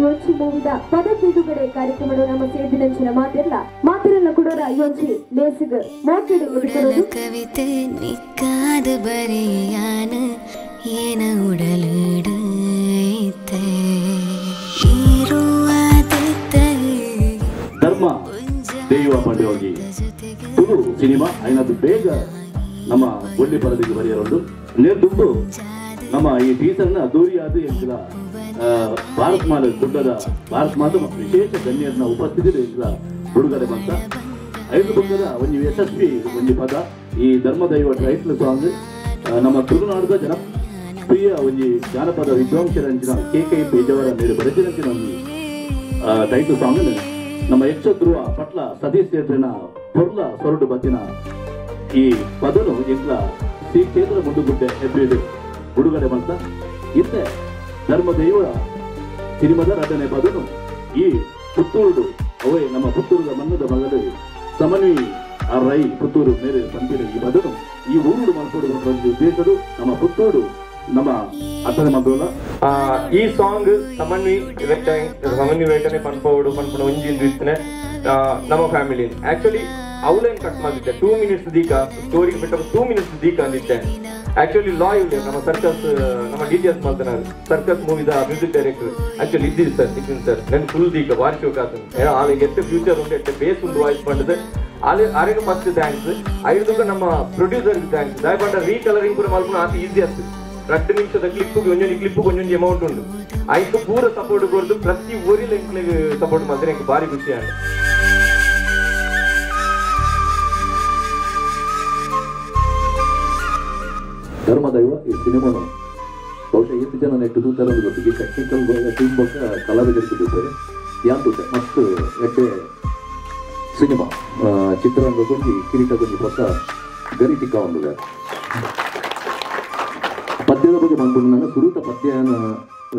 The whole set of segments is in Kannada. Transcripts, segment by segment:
ಯೋಂಚಿ ಮೂವಿದ ಪದ ಬಿಡುಗಡೆ ಕಾರ್ಯಕ್ರಮ ನಮ್ಮ ಸೇದಿನಂಚಿನ ಮಾತಿರಲ್ಲ ಕೊಡೋರ ಯೋಂಚಿ ಲೇಸಿಗ ಮೋಟಿಡು ಎದುಕೊಡೋದು ಕವಿತೆ ನಿಕ್ಕಾದ ಬರೆಯಾನ ಏನ ಉಡಲುಡ ಧರ್ಮ ದೈವ ಪಂಡಿಯೋಗಿ ತುಳು ಸಿನಿಮಾ ಐನದು ಬೇಗ ನಮ್ಮ ಒಳ್ಳೆ ಪರದಿಗೆ ಬರೆಯರೋದು ನೇರ್ದುಂಡು ನಮ್ಮ ಈ ಟೀಚರ್ನ ಅದ್ದೂರಿಯಾದ ಎಂಕಲ ಭಾರತ್ ಮಾಲ ದೊಡ್ಡದ ಭಾರತ್ ಮಾತ ವಿಶೇಷ ಗಣ್ಯರನ್ನ ಉಪಸ್ಥಿತಿ ಎಂಕಲ ಬಿಡುಗಡೆ ಬಂತ 5 ಬಗ್ಗದ ಒಂದು ಯಶಸ್ವಿ ಒಂದು ಪದ ಈ ಧರ್ಮದೈವ ಟೈಟ್ಲ್ ಸಾಂಗ್ ನಮ್ಮ ತುಳುನಾಡದ ಜನಪ್ರಿಯ ಒಂದು ಜಾನಪದ ವಿದ್ವಾಂಸರಂಚಿನ KK ಪೇಜಾವರ ಮೇಲೆ ಬರೆದಿರಂಚಿನ ಒಂದು ಟೈಟ್ಲ್ ಸಾಂಗ್ ನಮ್ಮ ಯಕ್ಷಧ್ರುವ ಪಟ್ಲ ಸತೀಶ್ ಸೇರ್ನ ಪೊರ್ಲ ಸೊರಡು ಬತ್ತಿನ ಈ ಪದನು ಎಂಕ್ಲ ಶ್ರೀ ಕ್ಷೇತ್ರ ಮುಂದುಗುಡ್ಡೆ ಎಬ್ಬಿಡು ಬಿಡುಗಡೆ ಬಂತ ಇತ್ತೆ ಧರ್ಮದೈವ ಸಿನಿಮಾದ ರಟನೆ ಪದನು ಈ ಪುತ್ತೂರು ಅವೇ ನಮ್ಮ ಪುತ್ತೂರದ ಮನ್ನದ ಮಗಳು ಸಮನ್ವಿ ರೈ ಪುತ್ತೂರು ಮೇಲೆ ಪಂಪಿನ ಈ ಪದನು ಈ ಊರು ಮಲ್ಪಡುವ ಉದ್ದೇಶರು ನಮ್ಮ ಪುತ್ತೂರು ನಮ್ಮ ಅರ್ಥದ ಮಂದೋಲ ಈ ಸಾಂಗ್ ಸಮನ್ವಿ ವೇಟನೆ ಪನ್ಪೋಡು ಪನ್ಪುನ ಒಂಜಿಂದು ಇತ್ತನೆ ನಮ್ಮ ಫ್ಯಾಮಿಲಿ ಆಕ್ಚುಲಿ ಅವಲೇನ್ ಕಟ್ ಮಾಡಿದ್ದೆ 2 ಮಿನಿಟ್ಸ್ ದೀಕ ಸ್ಟೋರಿ ಬಿಟ್ಟ 2 ಮಿನಿಟ್ಸ್ ದೀಕ ಅಂದಿದ್ದೆ ಆಕ್ಚುಲಿ ಲಾ ಇದೆ ನಮ್ಮ ಸರ್ಕಸ್ ನಮ್ಮ DTS ಮಾಡ್ತಾನೆ ಸರ್ಕಸ್ ಮೂವಿದ ಮ್ಯೂಸಿಕ್ ಡೈರೆಕ್ಟರ್ ಆಕ್ಚುಲಿ ಇದ್ದಿದ್ದು ಸರ್ ಸಿಕ್ಕಿನ್ ಸರ್ ನನ್ನ ಫುಲ್ ದೀಕ ವಾರ್ಷಿಕ ಆತನು ಆಳಿಗೆ ಎಷ್ಟು ಫ್ಯೂಚರ್ ಉಂಟು ಎಷ್ಟು ಬೇಸ್ ಉಂಟು ವಾಯ್ಸ್ ಮಾಡಿದೆ ಆರೇನು ಫಸ್ಟ್ ಥ್ಯಾಂಕ್ಸ್ ಐದು ನಮ್ಮ ಪ್ರೊಡ್ಯೂಸರ್ ಥ್ಯಾಂಕ್ಸ್ ದಯಪಂಡ ರೀಕಲರಿಂಗ್ ಕೂಡ ಮಾಡ್ಕೊಂಡು ಆತ ಈಸಿ ಆಗ್ತದೆ 2 ನಿಮಿಷದ ಕ್ಲಿಪ್ ಒಂದೊಂದು ಅಮೌಂಟ್ ಉಂಟು ಆಯ್ತು ಪೂರ ಸಪೋರ್ಟ್ ಕೊಡ್ದು ಪ್ರತಿ ಊರಿನ ಎಂಕ್ಲಿಗೆ ಸಪೋರ್ಟ್ ಮಾಡಿದ್ರೆ எனக்கு ಭಾರಿ ಖುಷಿ ಆಗ ಧರ್ಮದೈವ ಈ ಸಿನಿಮಾನು ಬಹುಶಃ 8 ಜನ ನೆಟ್ಟು ತೂತರದು ಗೊತ್ತಿಗೆ ಟೆಕ್ನಿಕಲ್ ಟೀಮ್ ಬಗ್ಗೆ ಕಲಾವಿದರಿದ್ದಾರೆ ಯಾಂತು ಮತ್ತು ಎಟ್ಟೆ ಸಿನಿಮಾ ಚಿತ್ರರಂಗ ಕೊಂಚಿ ಕಿರೀಟ ಕೊಂಚಿ ಹೊಸ ಗರಿಟಿಕ ಒಂದು ಪದ್ಯದ ಬಗ್ಗೆ ಮಾಡ್ಕೊಂಡು ನಾನು ಸುರುತ ಪದ್ಯನ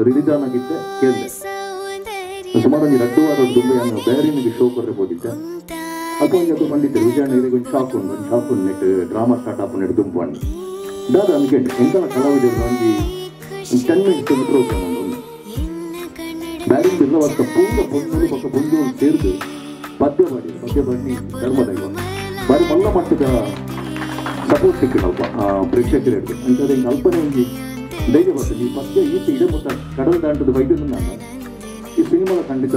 ರಿಲೀಸ್ ಆಗಿದ್ದೆ ಕೇಳಿದೆ ಸುಮಾರು ಒಂದು 2 ವಾರ ದುಂಬೆಯನ್ನು ಬೇರೆನಿಗೆ ಶೋ ಕೊಟ್ಟರೆ ಹೋಗಿದ್ದೆ ಅದು ಅದು ಬಂದಿದ್ದೆ ವಿಜಯನಿಗೆ ಒಂದು ಶಾಕ್ ಉಂಟು ನೆಟ್ ಡ್ರಾಮಾ ಸ್ಟಾರ್ಟ್ ಆಪ್ ನೆಟ್ಟು ದುಂಬು ಅಂಡು ದಾದ ಅನ್ಕೊಂಡು ಎಂಕಲ ಕಲಾವಿದರು ಒಂದು 10 ಮಿನಿಟ್ಸ್ ಒಂದು ಪ್ರೋಗ್ರಾಮ್ ಒಂದು ಬೇರೆ ಬಿಲ್ಲ ವರ್ಷ ಪೂರ್ಣ ಬಂದು ಸೇರಿದು ಪದ್ಯ ಮಾಡಿ ಧರ್ಮದೈವ ಬಾರಿ ಮಲ್ಲ ಮಟ್ಟದ ಸಪೋರ್ಟ್ ಸಿಕ್ಕಿನಲ್ಪ ಪ್ರೇಕ್ಷಕರಿಗೆ ಅಂತಂದ್ರೆ ಕಲ್ಪನೆ ಒಂದು ಧೈರ್ಯ ಬರ್ತದೆ ಈ ಪದ್ಯ ಈತ ಇದೆ ಮತ್ತು ಕಡಲ ದಾಟದ ವೈದ್ಯನ ನಾನು ಈ ಸಿನಿಮಾದ ಖಂಡಿತ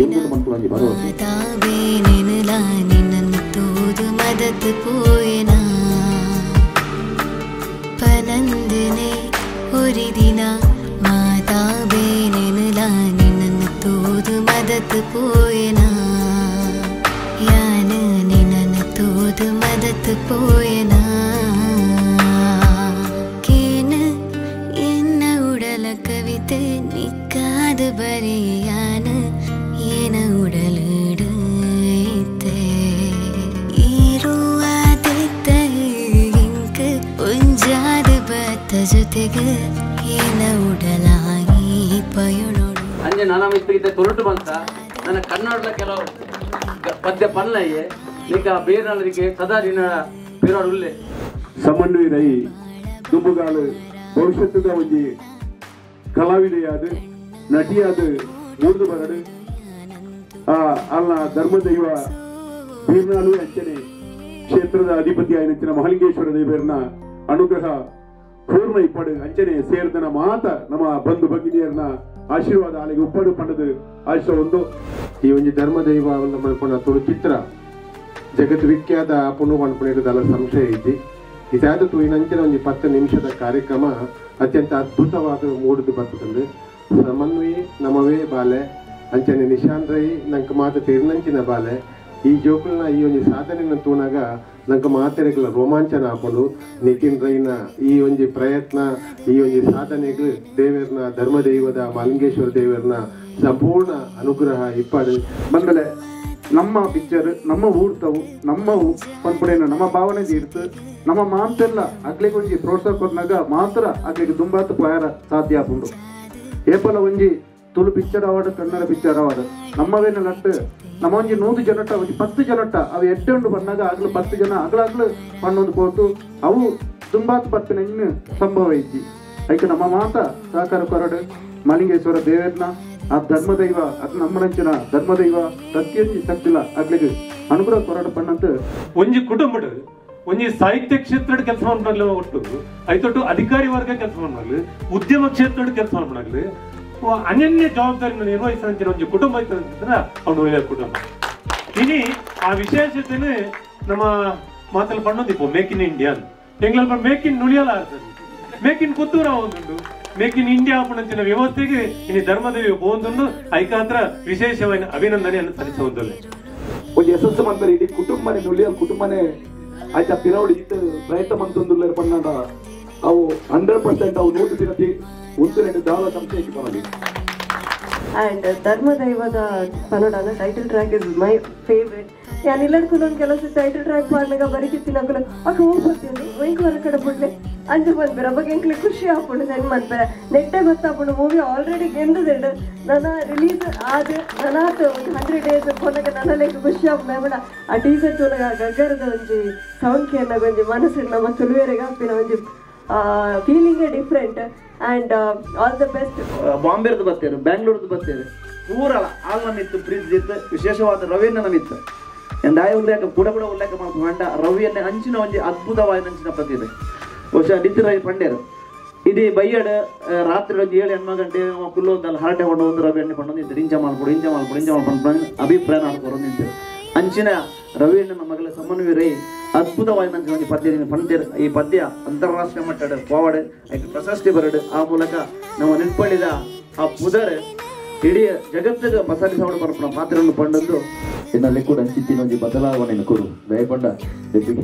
ಎಂದನ್ನು ಮಕ್ಕಳಾಗಿ ಭರವಸೆ ಪನಂದನೆ ಒರಿದಿನ ಮಾತಾ ಬೇನೆನಲ ನಿನ್ನನ್ನು ತೋದು ಮದತ್ ಪೋಯನಾ ಯಾನ ನಿನ್ನನ್ನು ತೋದು ಮದತ್ ಪೋಯನಾ ಕೇನ ಎನ್ನ ಉಡಲ ಕವಿತೆ ನಿಕ್ಕಾದ ಬರೆಯಾನ ಏನ ಉಡಲುಡು ಜೊತೆಗೆ ಏನ ಉಡಲಾಗಿ ಪಯಣೋಡು ಅಂಜೆ ನನ್ನ ಮಿಸ್ತಿಗಿದ್ದೆ ತೊರಟು ಬಂತ ನನ್ನ ಕನ್ನಡದ ಕೆಲವು ಪದ್ಯ ಪನ್ನಯ್ಯೆ ಈಗ ಬೇರೆಯವರಿಗೆ ಸದಾ ನಿನ್ನ ಬೇರೆಯವರು ಉಳ್ಳೆ ಸಮನ್ವಯ ರೈ ದುಂಬುಗಾಲು ಭವಿಷ್ಯದ ಒಂದು ಕಲಾವಿದೆಯಾದ ನಟಿಯಾದ ಮೂರ್ದು ಬರಡು ಅಲ್ಲ ಧರ್ಮದೈವ ಬೀರ್ನಾಳು ಅಂಚನೆ ಕ್ಷೇತ್ರದ ಅಧಿಪತಿ ಆಯ್ನಚ್ಚಿನ ಮಹಲಿಂಗೇಶ್ವರ ದೇವರನ್ನ ಅನುಗ್ರಹ ಪೂರ್ಣ ಇಪ್ಪಡು ಅಂಚನೆ ಸೇರಿದನ ಮಾತ ನಮ್ಮ ಬಂಧು ಭಗಿನಿಯರನ್ನ ಆಶೀರ್ವಾದ ಆಳಿಗೆ ಉಪ್ಪಡು ಪಂಡದು ಆಶ್ರ ಒಂದು ಈ ಒಂದು ಧರ್ಮದೈವ ಒಂದು ಮಾಡ್ಕೊಂಡ ತುಳು ಚಿತ್ರ ಜಗತ್ ವಿಖ್ಯಾತ ಪುನು ಮಾಡ್ಕೊಂಡಿರೋದಲ್ಲ ಸಂಶಯ ಐತಿ ಇದಾದ ತುಯಿನಂಚಿನ ಒಂದು 10 ನಿಮಿಷದ ಕಾರ್ಯಕ್ರಮ ಅತ್ಯಂತ ಅದ್ಭುತವಾದ ಮೂಡಿದು ಬರ್ತದೆ ಸಮನ್ವಿ ನಮವೇ ಬಾಲೆ ಅಂಚನೆ ನಿಶಾಂತ್ ರೈ ನಂಗೆ ಮಾತ ತಿರ್ನಂಚಿನ ಬಾಲೆ ಈ ಜೋಕುಲ್ನ ಈ ಒಂದು ಸಾಧನೆಯನ್ನು ತೂನಾಗ ನಂಗೆ ಮಾತೆರೆಗಳ ರೋಮಾಂಚನ ಹಾಕೊಂಡು ನಿತಿನ್ ರೈನ ಈ ಒಂದು ಪ್ರಯತ್ನ ಈ ಒಂದು ಸಾಧನೆಗಳು ದೇವರನ್ನ ಧರ್ಮದೈವದ ಮಹಲಿಂಗೇಶ್ವರ ದೇವರನ್ನ ಸಂಪೂರ್ಣ ಅನುಗ್ರಹ ಇಪ್ಪಡು ಬಂದಲೆ ನಮ್ಮ ಪಿಕ್ಚರ್ ನಮ್ಮ ಊರ್ತವು ನಮ್ಮ ಪನ್ಪುಡೇನ ನಮ್ಮ ಭಾವನೆ ಇರ್ತು ನಮ್ಮ ಮಾತೆಲ್ಲ ಅಗ್ಲಿಗೆ ಒಂಜಿ ಪ್ರೋತ್ಸಾಹ ಕೊಟ್ಟಾಗ ಮಾತ್ರ ಅಗ್ಲಿಗೆ ದುಂಬಾತು ಪಯರ ಸಾಧ್ಯ ಆಪುಂಡು ಏಪಲ ಒಂಜಿ Tulu picture award Kannada picture award ನಮ್ಮವೇನ ಲಟ್ಟು ನಮ್ಮ ಒಂಜಿ 100 ಜನಟ ಒಂಜಿ 10 ಜನಟ ಅವು ಎಡ್ಡೆಂಡು ಬಂದಾಗ ಆಗ್ಲು 10 ಜನ ಆಗ್ಲಾಗ್ಲು ಪಣ್ಣೊಂದು ಕೋತು ಅವು ದುಂಬಾತು ಪತ್ತಿನ ಇನ್ನು ಸಂಭವ ಐತಿ ಅದಕ್ಕೆ ನಮ್ಮ ಮಾತ ಸಹಕಾರ ಕೊರಡು ಮಹಲಿಂಗೇಶ್ವರ ದೇವರನ್ನ ಆ ಧರ್ಮದೈವ ಅದು ನಮ್ಮನಂಚಿನ ಧರ್ಮದೈವ ಪ್ರತಿಯೊಂದು ಶಕ್ತಿಲ ಆಗ್ಲಿಕ್ಕೆ ಅನುಗ್ರಹ ಕೊರಡ ಪಣ್ಣಂತ ಒಂಜಿ ಕುಟುಂಬಡ್ ಒಂಜಿ ಸಾಹಿತ್ಯ ಕ್ಷೇತ್ರ ಕೆಲಸ ಮಾಡ್ಲಿ ಒಟ್ಟು ಐತೊಟ್ಟು ಅಧಿಕಾರಿ ವರ್ಗ ಕೆಲಸ ಮಾಡ್ಲಿ ಉದ್ಯಮ ಕ್ಷೇತ್ರ ಕೆಲಸ ಮಾಡ್ಲಿ ಅನನ್ಯ ಜವಾಬ್ದಾರಿ ನಿರ್ವಹಿಸಿದ ಒಂಜಿ ಕುಟುಂಬ ಐತಂದ್ರ ಅವ್ನು ಒಳ್ಳೆಯ ಕುಟುಂಬ ಇನಿ ಆ ವಿಶೇಷತೆನೆ ನಮ್ಮ ಮಾತಲ್ಲಿ ಪಣ್ಣೊಂದಿಪ್ಪು ಮೇಕ್ ಇನ್ ಇಂಡಿಯಾ ಎಂಗ್ಲಲ್ಪ ಮೇಕ್ ಇನ್ ನುಳಿಯಲ ಮೇಕ್ ಇನ್ ಪುತ್ತೂರ ಒಂದು ಮೇಕ್ ಇನ್ ಇಂಡಿಯಾ ಪಣಂಚಿನ ವ್ಯವಸ್ಥೆಗೆ ಇನಿ ಧರ್ಮದೇವಿ ಹೋದೊಂದು ಐಕಾಂತರ ವಿಶೇಷವಾದ ಅಭಿನಂದನೆಯನ್ನು ಸಲ್ಲಿಸುವುದಿಲ್ಲ ಒಂದು ಯಶಸ್ಸು ಮಾಡ್ತಾರೆ ಇಡೀ ಕುಟುಂಬನೇ ನುಳಿಯಲ್ ಕುಟುಂಬನೇ ಆಯ್ತಾ ಪಿರವಳಿ ಇತ್ತು ಪ್ರಯತ್ನ ಮಂತೊಂದುಲ್ಲ ಪಣ್ಣಾಡ ಅವು 100% ಅವು 100 ದಿನತಿ 1-2 ದಾಳ ಸಂಸ್ಥೆಗೆ ಬರಲಿ. And ಧರ್ಮದೈವದ ಪನ್ನಡನ title track is my favourite. ನಾನು ಇಲ್ಲಡ್ಕೊಂಡು ಕೆಲಸ ಟೈಟಲ್ ಟ್ರ್ಯಾಕ್ ಮಾಡ್ಲಾಗ ಬರೀತಿತ್ತಿನಾಗಲು ಅಕ್ಕ ಹೋಗ್ಬರ್ತೀನಿ ವೈಕ್ ಹೊರ ಕಡೆ ಬಿಡ್ಲೆ ಅಂಜು ಬಂದ್ಬೇರೆ ಅವಾಗ ಎಂಕ್ಲೆ ಖುಷಿ ಹಾಕೊಂಡು ಸೆಂಡ್ ಮಾಡ್ತಾರೆ ನೆಟ್ಟೆ ಗೊತ್ತಾಗ್ಬಿಡು ಮೂವಿ ಆಲ್ರೆಡಿ ಗೆಂದದ ನನ್ನ ರಿಲೀಸ್ ಆದ ನನಾತ್ ಒಂದು 100 days ಕೊನೆಗೆ ನನ್ನ ಲೆಕ್ಕ ಖುಷಿ ಆಗ್ಬಿಡ ಬೇಡ ಆ ಟೀಸರ್ ತೋಲಾಗ ಗಗ್ಗರದ ಒಂಜಿ ಸೌಂಡ್ ಕೇರ್ನಾಗ ಒಂಜಿ ಮನಸ್ಸಿಗೆ ನಮ್ಮ ತುಳುವೇರೆಗೆ ಹಾಪಿನ ಒಂಜಿ ಫೀಲಿಂಗೇ different and all the best. ಬಾಂಬೆದು ಬರ್ತೇವೆ ಬ್ಯಾಂಗ್ಳೂರ್ದು ಬರ್ತೇವೆ ಪೂರಳ ಆಲ್ ನಮಿತ್ತು ಪ್ರೀತಿ ಇತ್ತು ವಿಶೇಷವಾದ ರವಿಯನ್ನ ನಮಿತ್ತು ಎಂದಾಯ ಉಲ್ಲೇಖ ಕೂಡ ಉಲ್ಲೇಖ ಮಾಡ್ಕೊಂಡ ರವಿಯನ್ನೇ ಅಂಚಿನ ಒಂಜಿ ಅದ್ಭುತವಾದ ಅಂಚಿನ ಪ್ರತಿಭೆ ಬಹುಶಃ ನಿತ್ಯರಾಯಿ ಪಂಡ್ಯರು ಇಡೀ ಬೈಯಡ್ ರಾತ್ರಿ ಒಂದು 7-8 ಗಂಟೆ ಕುಲ್ಲೊಂದಲ್ಲ ಹರಟೆ ಕೊಂಡು ಒಂದು ರವಿಯಣ್ಣೆ ಕೊಂಡು ನಿಂತರು ಇಂಚ ಮಾಡ್ಕೊಂಡು ಅಭಿಪ್ರಾಯ ಮಾಡ್ಕೊಂಡು ನಿಂತರು ಅಂಚಿನ ರವಿಯಣ್ಣನ ಮಗಳ ಸಮನ್ವಯ ಅದ್ಭುತವಾದ ನಂಚಿನ ಒಂದು ಪದ್ಯ ಪಂದ್ಯ ಈ ಪದ್ಯ ಅಂತಾರಾಷ್ಟ್ರೀಯ ಮಟ್ಟದ ಪೋವಾಡ್ ಆಯ್ತು ಪ್ರಶಸ್ತಿ ಬರಡು ಆ ಮೂಲಕ ನಾವು ನೆನ್ಪಳಿದ ಆ ಪುದರ್ ಇಡೀ ಜಗತ್ತಿಗೆ ಬಸರಿ ಸವಣ ಬರ್ಪಣ ಪಾತ್ರವನ್ನು ಪಂಡದ್ದು ಇದರಲ್ಲಿ ಕೂಡ ಅಂಚಿತ್ತಿನ ಒಂದು ಬದಲಾವಣೆಯನ್ನು ಕೊಡು ದಯಪಂಡ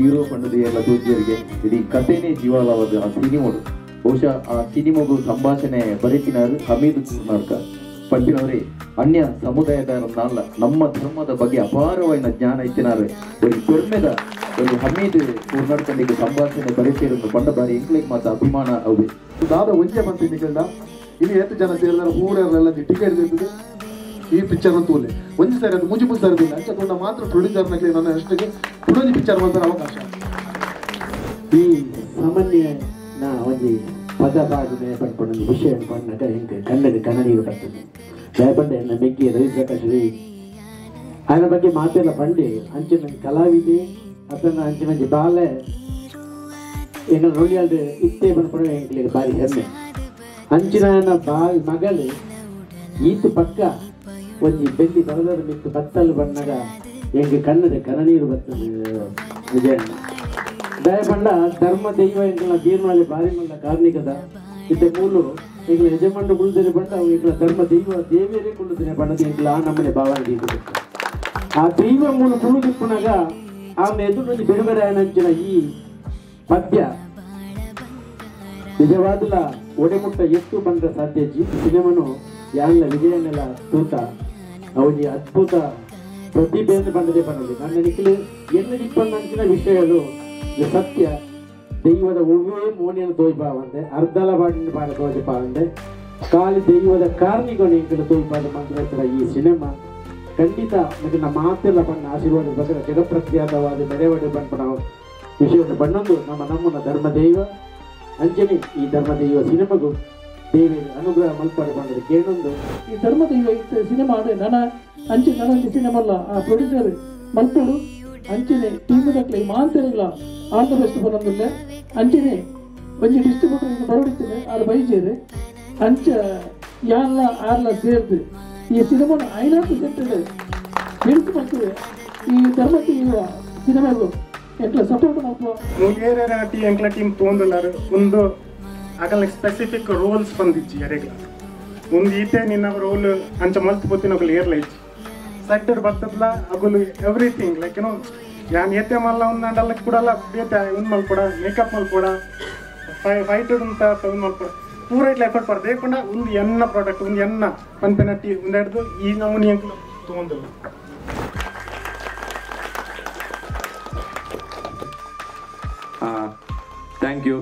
ಹೀರೋ ಪಂಡದ ಎಲ್ಲ ತೋಜಿಯರಿಗೆ ಇಡೀ ಕಥೆನೇ ಜೀವಾಳವಾದ ಆ ಸಿನಿಮೋಡು ಬಹುಶಃ ಆ ಸಿನಿಮಗು ಸಂಭಾಷಣೆ ಬರೀತಿನಾರು ಹಮೀದ್ ಕೂರ್ನಾರ್ಕ ಪಂಪಿನವರೇ ಅನ್ಯ ಸಮುದಾಯದಲ್ಲ ನಮ್ಮ ಧರ್ಮದ ಬಗ್ಗೆ ಅಪಾರವಾದ ಜ್ಞಾನ ಇತ್ತಿನಾರು ಒಂದು ಕೊರ್ಮೆದ ಒಂದು ಹಮೀದ್ ಕೂರ್ನಾರ್ಕಂಡಿಗೆ ಸಂಭಾಷಣೆ ಬರೀತಿರೋದು ಪಂಡ ಬಾರಿ ಎಂಕ್ಲಿಗೆ ಮಾತ್ರ ಅಭಿಮಾನ ಅವು ದಾದ ಒಂದೇ ಬಂತಿದ್ದಕ್ಕಿಂತ ಇನ್ನು 8 ಜನ ಸೇರಿದ್ರೆ ಊರೆಲ್ಲ ಟಿಕೆಟ್ ಇರ್ತದೆ ಈ ಪಿಕ್ಚರ್ ಅಂತ ತೋಲೆ ಒಂದು ಸಾರಿ ಅದು ಮುಂಚೆ ಸಾರದಿಲ್ಲ ಅಂಚೆ ತೊಂಡ ಮಾತ್ರ ಪ್ರೊಡ್ಯೂಸರ್ನಾಗಲಿ ನನ್ನ ಅಷ್ಟಿಗೆ ಪುನೊಂದು ಪಿಕ್ಚರ್ ಮಾಡ್ತಾರೆ ಅವಕಾಶ ಈ ಸಾಮಾನ್ಯ ನಾ ಒಂದು ಪದಭಾಗನೆ ಪಡ್ಕೊಂಡು ವಿಷಯ ಪಣ್ಣಾಗ ಹಿಂಗೆ ಕನ್ನಡ ಕನ್ನಡಿಗೆ ಬರ್ತದೆ ದಯಪಂಡೆ ನನ್ನ ಬೆಂಕಿ ರವಿ ಪ್ರಕಾಶ್ ರೈ ಅದರ ಬಗ್ಗೆ ಮಾತೆಲ್ಲ ಪಂಡೆ ಅಂಚಿನ ಕಲಾವಿದೆ ಅದನ್ನ ಅಂಚಿನ ಬಾಲೆ ಎಂಗಳ ನುಡಿಯಾಲ್ದು ಇತ್ತೇ ಬಂದ್ಪಡ ಎಂಕ್ಲಿಗೆ ಭಾರಿ ಹೆಮ್ಮೆ ಅಂಚಿನ ಮಗಳು ಈತು ಪಕ್ಕ ಒಂಜಿ ಬೆಳ್ಳಿ ಬರದರ ಮಿತ್ತು ಬತ್ತಲು ಬಣ್ಣಗ ಎಂಗೆ ಕನ್ನಡ ಕನನೀರು ಬರ್ತದೆ ವಿಜಯಣ್ಣ ದಯಪಂಡ ಧರ್ಮ ದೈವ ಎಂಗಳ ಬೀರ್ಮಾಲಿ ಬಾರಿ ಮಲ್ಲ ಕಾರ್ಣಿಕದ ಇತ್ತೆ ಮೂಲು ಎಂಗಳ ಯಜಮಾನ ಕುಳಿದರೆ ಬಂಡ ಎಂಗಳ ಧರ್ಮ ದೈವ ದೇವಿಯರೇ ಕುಳಿತೇನೆ ಬಣ್ಣದ ಎಂಗಳ ಆ ನಮ್ಮನೆ ಭಾವನೆ ದೀಪ ಆ ದೈವ ಮೂಲ ಕುಳಿದಿಪ್ಪನಾಗ ಅವನ ಎದುರು ಬಿಡುಗಡೆ ಅಂಚಿನ ಈ ಪದ್ಯ ನಿಜವಾದಲ ಒಡೆಮುಟ್ಟ ಎಷ್ಟು ಬಂದ ಸಾಧ್ಯ ಸಿನಿಮಾನು ಯಾನ್ಲ ವಿಜಯನ್ನೆಲ್ಲ ತೂತ ಅವನಿಗೆ ಅದ್ಭುತ ಪ್ರತಿಭೆಯನ್ನು ಬಂದದೇ ಬಂದದ್ದು ನನ್ನ ನಿಖಿಲು ಎನ್ನಡಿಪ್ಪಂಚಿನ ವಿಷಯಗಳು ಸತ್ಯ ದೈವದ ಒವ್ವೇ ಮೋನಿಯನ್ನು ತೋಯ್ಪಾವಂದೆ ಅರ್ಧಲ ಬಾಡಿನ ಬಾಡ ತೋಯ್ಪಾವಂದೆ ಕಾಲಿ ದೈವದ ಕಾರಣಿಗಳು ಎಂಕಲು ತೋಯ್ಪಾದ ಮಂತ್ರ ಈ ಸಿನಿಮಾ ಖಂಡಿತ ನಮ್ಮ ಮಾತೆಲ್ಲ ಬಣ್ಣ ಆಶೀರ್ವಾದ ಬಗ್ಗೆ ಜಗಪ್ರಖ್ಯಾತವಾದ ಮೆರವಡೆ ಬಣ್ಣ ವಿಷಯವನ್ನು ಬಣ್ಣೊಂದು ನಮ್ಮನ್ನ ಧರ್ಮದೈವ ಅಂಜನೆ ಈ ಧರ್ಮದೈವ ಸಿನಿಮಾಗೂ ದೇವಿ ಅನುಗ್ರಹ ಮಲ್ಪಾಡು ಬಂದರೆ ಕೇಳೊಂದು ಈ ಧರ್ಮದೈವ ಸಿನಿಮಾ ಅದೇ ನನ್ನ ಅಂಚೆ ನನ್ನ ಸಿನಿಮಾ ಅಲ್ಲ ಆ ಪ್ರೊಡ್ಯೂಸರ್ ಮಲ್ಪಡು ಅಂಚನೆ ಟೀಮ್ದಾಗ್ಲಿ ಮಾಂತರಿಲ್ಲ ಆಲ್ ದ ಬೆಸ್ಟ್ ಬರೋದಿಲ್ಲ ಅಂಚನೆ ಒಂಜಿ ಡಿಸ್ಟ್ರಿಬ್ಯೂಟರ್ ಬರೋಡಿದ್ದೇನೆ ಆರು ಬೈಜೇರು ಅಂಚ ಯಾನ್ಲ ಆರ್ಲ ಸೇರ್ದು ಈ ಸಿನಿಮಾನ 5% ನಿಲ್ತು ಮಾಡ್ತೇವೆ ಈ ಧರ್ಮದೈವ ಸಿನಿಮಾಗಳು ಎಂಕ್ಲ ಸಪೋರ್ಟ್ ಮಾಡ್ಕೋ ಮುಗೇರ ಎಂಕ್ಲ ಟೀಮ್ ತೊಂದಲಾರು ಒಂದು ಆಗಲ್ಲ ಸ್ಪೆಸಿಫಿಕ್ ರೋಲ್ಸ್ ಬಂದಿಚ್ಚಿ ಯಾರಿಗ ಒಂದು ಈತೆ ನಿನ್ನ ರೋಲ್ ಅಂಚ ಮಲ್ತು ಪೊತ್ತಿನ ಅಗಲು ಏರ್ಲ ಇಚ್ಚಿ ಸೆಕ್ಟರ್ ಬರ್ತದಲ್ಲ ಅಗಲು ಎವ್ರಿಥಿಂಗ್ ಲೈಕ್ ಏನೋ ಯಾನ್ ಏತೆ ಮಲ್ಲ ಒಂದು ಅಂಡಲ್ಲ ಕೂಡಲ್ಲ ಬೇತೆ ಒಂದು ಮಲ್ಕೊಡ ಮೇಕಪ್ ಮಲ್ಕೊಡ ಫೈಟ್ ಅಂತ ಒಂದು ಮಲ್ಕೊಡ ಪೂರ ಇಟ್ಲ ಎಫರ್ಟ್ ಪಡ್ದೆ ಪಂಡ ಒಂದು ಎನ್ನ ಪ್ರಾಡಕ್ಟ್ ಒಂದು ಎನ್ನ ಪನ್ಪೆನ ಟೀ ಒಂದು ಹಿಡ್ದು ಈ ನಮೂನಿ ಎಂಕ್ಲು ತೊಗೊಂದಿಲ್ಲ ಥ್ಯಾಂಕ್ ಯು.